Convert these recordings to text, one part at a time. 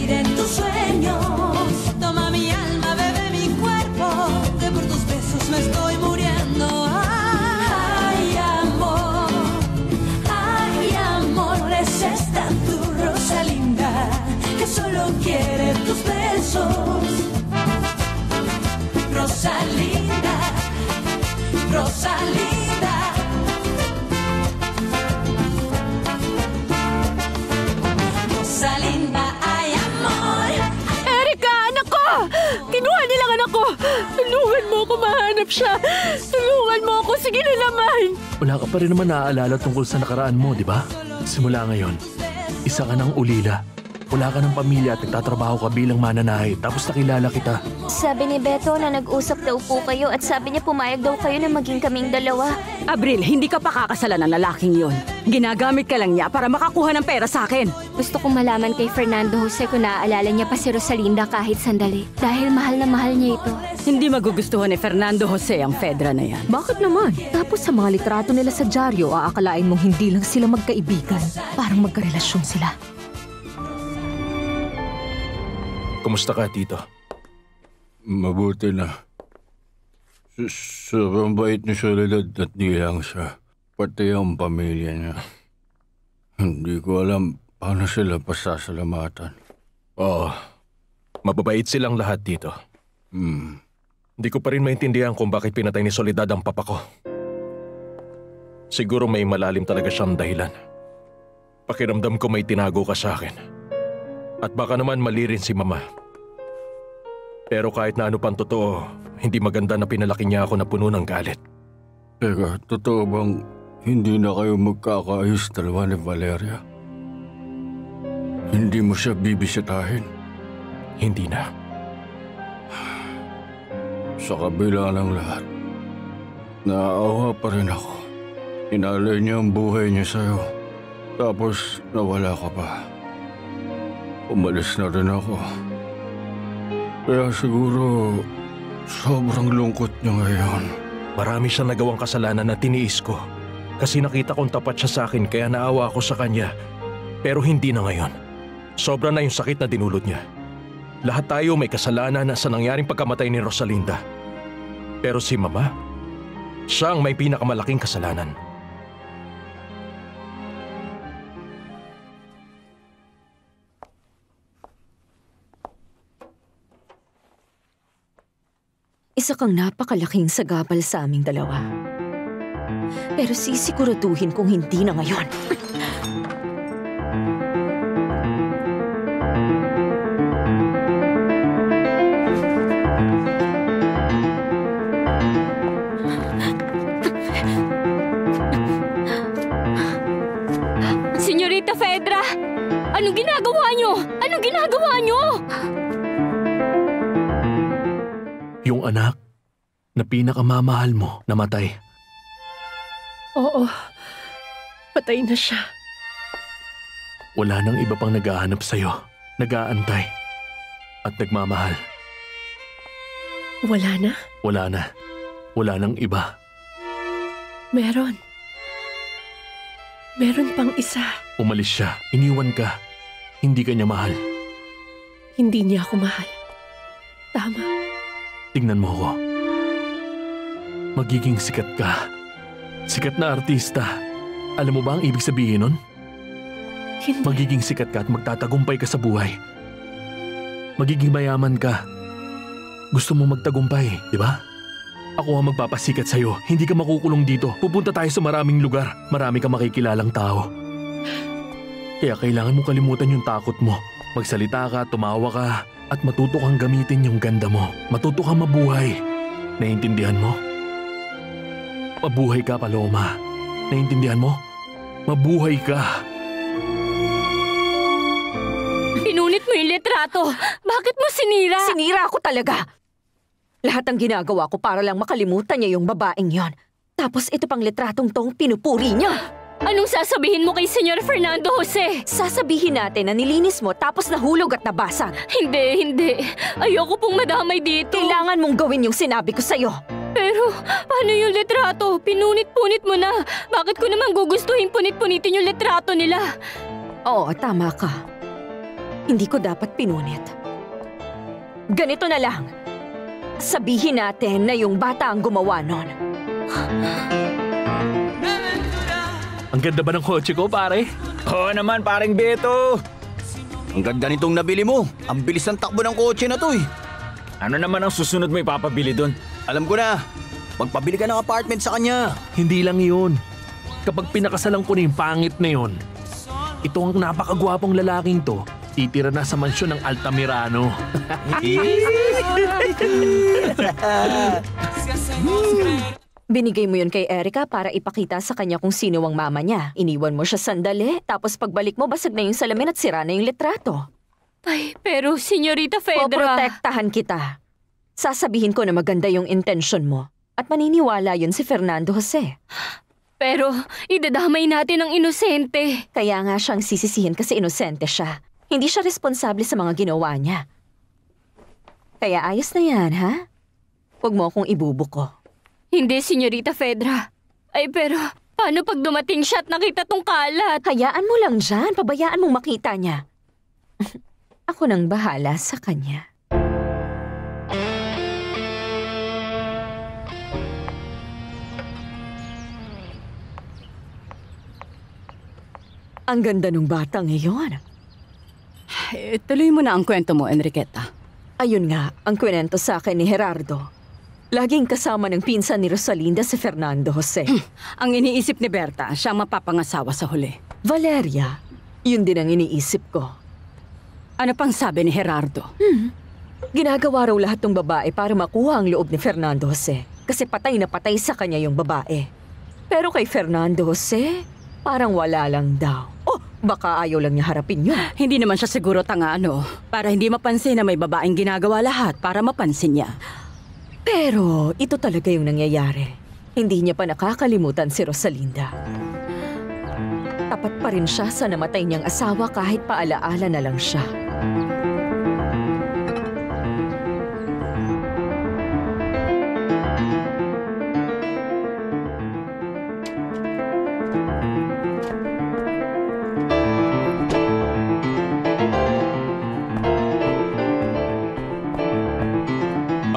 vida en tus sueños. Toma mi alma, bebe mi cuerpo, que por tus besos me estoy muriendo. Ay, amor, es esta tu Rosalinda, que solo quiere tus besos. Rosalinda, Rosalinda. Rosalinda, ay amor. Erica, anak ko! Kinuha nilang anak ko! Tulungan mo ako mahanap siya! Tulungan mo ako! Sige na naman! Wala ka pa rin naman naaalala tungkol sa nakaraan mo, di ba? Simula ngayon, isa ka ng ulila. Wala ka ng pamilya at nagtatrabaho ka bilang mananahe tapos nakilala kita. Sabi ni Beto na nag-usap daw po kayo at sabi niya pumayag daw kayo na maging kaming dalawa. Abril, hindi ka pa kakasalan ng lalaking yon. Ginagamit ka lang niya para makakuha ng pera sa akin. Gusto kong malaman kay Fernando Jose kung naaalala niya pa si Rosalinda kahit sandali. Dahil mahal na mahal niya ito. Hindi magugustuhan ni Fernando Jose ang Fedra na yan. Bakit naman? Tapos sa mga litrato nila sa dyaryo, aakalain mong hindi lang sila magkaibigan. Parang magkarelasyon sila. Kumusta ka, Tito? Mabuti na. Sobrang bait ni Soledad at di lang siya. Pati ang pamilya niya. Hindi ko alam paano sila pasasalamatan. Oo. Mababait silang lahat, Tito. Hindi ko pa rin maintindihan kung bakit pinatay ni Soledad ang papa ko. Siguro may malalim talaga siyang dahilan. Pakiramdam ko may tinago ka sa akin. At baka naman mali rin si Mama. Pero kahit na ano pang totoo, hindi maganda na pinalaki niya ako na puno ng galit. Teka, totoo bang hindi na kayo magkakaayos dalawa ni Valeria? Hindi mo siya bibisitahin? Hindi na. Sa kabila ng lahat, naaawa pa rin ako. Inalay niya ang buhay niya sa'yo. Tapos nawala ka pa. Umalis na rin ako. Kaya siguro sobrang lungkot niya ngayon. Marami siyang nagawang kasalanan na tiniis ko. Kasi nakita kong tapat siya sa akin kaya naawa ako sa kanya. Pero hindi na ngayon. Sobra na yung sakit na dinulot niya. Lahat tayo may kasalanan na sa nangyaring pagkamatay ni Rosalinda. Pero si Mama, siya ang may pinakamalaking kasalanan. Isa kang napakalaking sagabal sa aming dalawa. Pero sisiguraduhin kung hindi na ngayon. Senyorita Fedra! Anong ginagawa niyo? Anong ginagawa niyo? Yung anak na pinakamamahal mo namatay. Oo. Patay na siya. Wala nang iba pang naghahanap sa'yo, nag-aantay at nagmamahal. Wala na? Wala na. Wala nang iba. Meron. Meron pang isa. Umalis siya, iniwan ka. Hindi ka niya mahal. Hindi niya ako mahal. Tama. Tingnan mo ako. Magiging sikat ka. Sikat na artista. Alam mo ba ang ibig sabihin nun? Hindi. Magiging sikat ka at magtatagumpay ka sa buhay. Magiging mayaman ka. Gusto mo magtagumpay, di ba? Ako ang magpapasikat sa'yo. Hindi ka makukulong dito. Pupunta tayo sa maraming lugar. Marami kang makikilalang tao. Kaya kailangan mo kalimutan yung takot mo. Magsalita ka, tumawa ka, at matuto kang gamitin yung ganda mo. Matuto kang mabuhay. Naiintindihan mo? Mabuhay ka, Paloma. Naiintindihan mo? Mabuhay ka. Pinunit mo yung litrato. Bakit mo sinira? Sinira ako talaga. Lahat ng ginagawa ko para lang makalimutan niya yung babaeng yon. Tapos ito pang litratong tong pinupuri niya. Anong sasabihin mo kay Senyor Fernando Jose? Sasabihin natin na nilinis mo tapos nahulog at nabasag. Hindi. Ayoko pong madamay dito. Kailangan mong gawin yung sinabi ko sa'yo. Pero, paano yung litrato? Pinunit-punit mo na. Bakit ko naman gugustuhin punit-punitin yung litrato nila? Oo, tama ka. Hindi ko dapat pinunit. Ganito na lang. Sabihin natin na yung bata ang gumawa nun. Ang ganda ba ng kotse ko, pare? Oo naman, paring Beto. Ang ganda nitong nabili mo. Ang bilis ng takbo ng kotse na to eh. Ano naman ang susunod mo ipapabili doon? Alam ko na. Magpabili ka ng apartment sa kanya. Hindi lang yun. Kapag pinakasalan ko na yung pangit na yun, ito ang napakagwapong lalaking to, titira na sa mansyon ng Altamirano. Binigay mo yun kay Erica para ipakita sa kanya kung sino ang mama niya. Iniwan mo siya sandali, tapos pagbalik mo basag na yung salamin at sira na yung litrato. Ay, pero Senyorita Fedra... Poprotektahan kita. Sasabihin ko na maganda yung intensyon mo. At maniniwala yun si Fernando Jose. Pero idadamay natin ang inosente. Kaya nga siyang sisisihin kasi inosente siya. Hindi siya responsable sa mga ginawa niya. Kaya ayos na yan, ha? Huwag mo akong ibubuko. Hindi, Senyorita Fedra. Ay, pero paano pag dumating siya at nakita tong kalat? Hayaan mo lang dyan. Pabayaan mong makita niya. Ako nang bahala sa kanya. Ang ganda ng batang iyon. Tuloy mo na ang kwento mo, Enriqueta. Ayun nga, ang kwento sa akin ni Gerardo. Laging kasama ng pinsan ni Rosalinda si Fernando Jose. Ang iniisip ni Berta, siya ang mapapangasawa sa huli. Valeria, yun din ang iniisip ko. Ano pang sabi ni Gerardo? Ginagawa raw lahat ng babae para makuha ang loob ni Fernando Jose. Kasi patay na patay sa kanya yung babae. Pero kay Fernando Jose, parang wala lang daw. Oh, baka ayaw lang niya harapin yun. Hindi naman siya siguro tanga para hindi mapansin na may babaeng ginagawa lahat para mapansin niya. Pero ito talaga yung nangyayari. Hindi niya pa nakakalimutan si Rosalinda. Tapat pa rin siya sa namatay niyang asawa kahit paalaala na lang siya.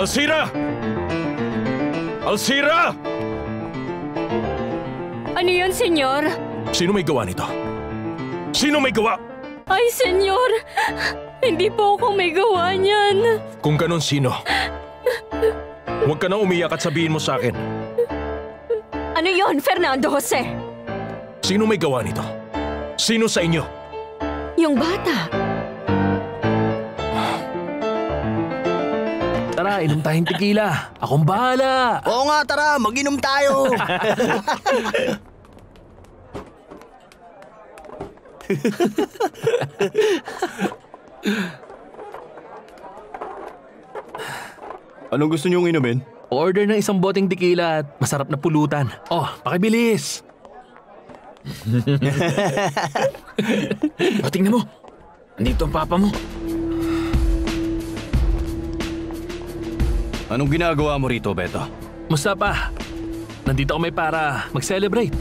Alcira! Alcira! Ano yun, senyor? Sino may gawa nito? Sino may gawa? Ay, senyor! Hindi po ako may gawa niyan. Kung ganon, sino? Huwag ka nang umiyak at sabihin mo sa akin. Ano yon, Fernando Jose? Sino may gawa nito? Sino sa inyo? Yung bata. Tara, inom tayong tequila. Akong bahala. Oo nga, tara, mag-inom tayo. Anong gusto niyong inumin? Order ng isang boteng tequila at masarap na pulutan. Oh, pakibilis. O, tingnan mo. Andito ang papa mo. Anong ginagawa mo rito, Beto? Mustafa, nandito kami para mag-celebrate.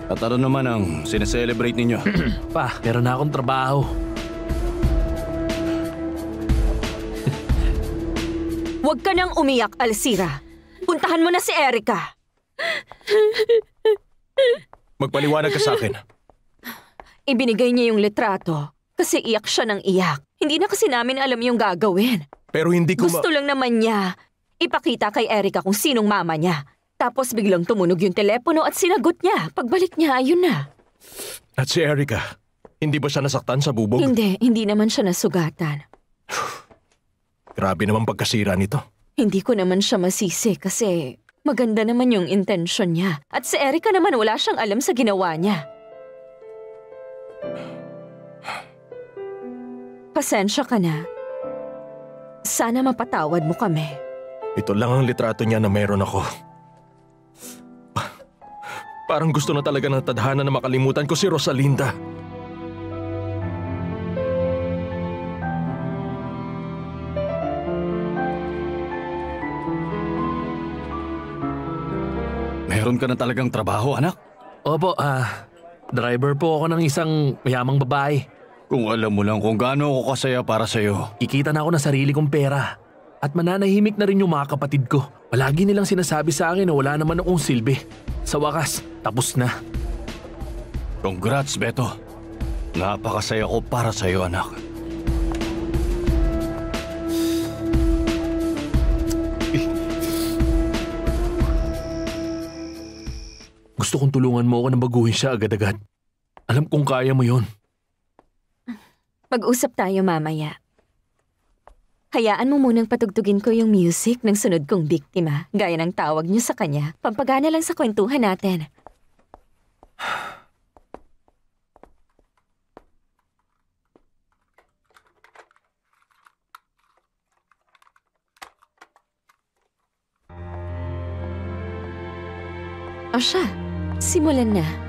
At ano naman ang sineselebrate ninyo? Pa, meron na akong trabaho. Huwag ka nang umiyak, Alcira. Puntahan mo na si Erica. Magpaliwanag ka sa akin. Ibinigay niya yung litrato kasi iyak siya ng iyak. Hindi na kasi namin alam yung gagawin. Pero hindi ko Gusto lang naman niya ipakita kay Erica kung sinong mama niya. Tapos biglang tumunog yung telepono at sinagot niya. Pagbalik niya, ayun na. At si Erica, hindi ba siya nasaktan sa bubog? Hindi naman siya nasugatan. Grabe naman pagkasira nito. Hindi ko naman siya masisi kasi maganda naman yung intensyon niya. At si Erica naman wala siyang alam sa ginawa niya. Pasensya ka na. Sana mapatawad mo kami. Ito lang ang litrato niya na meron ako. Parang gusto na talaga ng tadhana na makalimutan ko si Rosalinda. Meron ka na talagang trabaho, anak? Opo, driver po ako ng isang mayamang babae. Kung alam mo lang kung gaano ako kasaya para sa'yo. Kikita na ako ng sarili kong pera. At mananahimik na rin yung mga kapatid ko. Palagi nilang sinasabi sa akin na wala naman akong silbi. Sa wakas, tapos na. Congrats, Beto. Napakasaya ko para sa'yo, anak. Gusto kong tulungan mo ako na baguhin siya agad-agad. Alam kong kaya mo yon. Mag-usap tayo mamaya. Hayaan mo munang patugtugin ko yung music ng sunod kong biktima, gaya ng tawag niyo sa kanya. Pampagana lang sa kwentuhan natin. O siya, simulan na.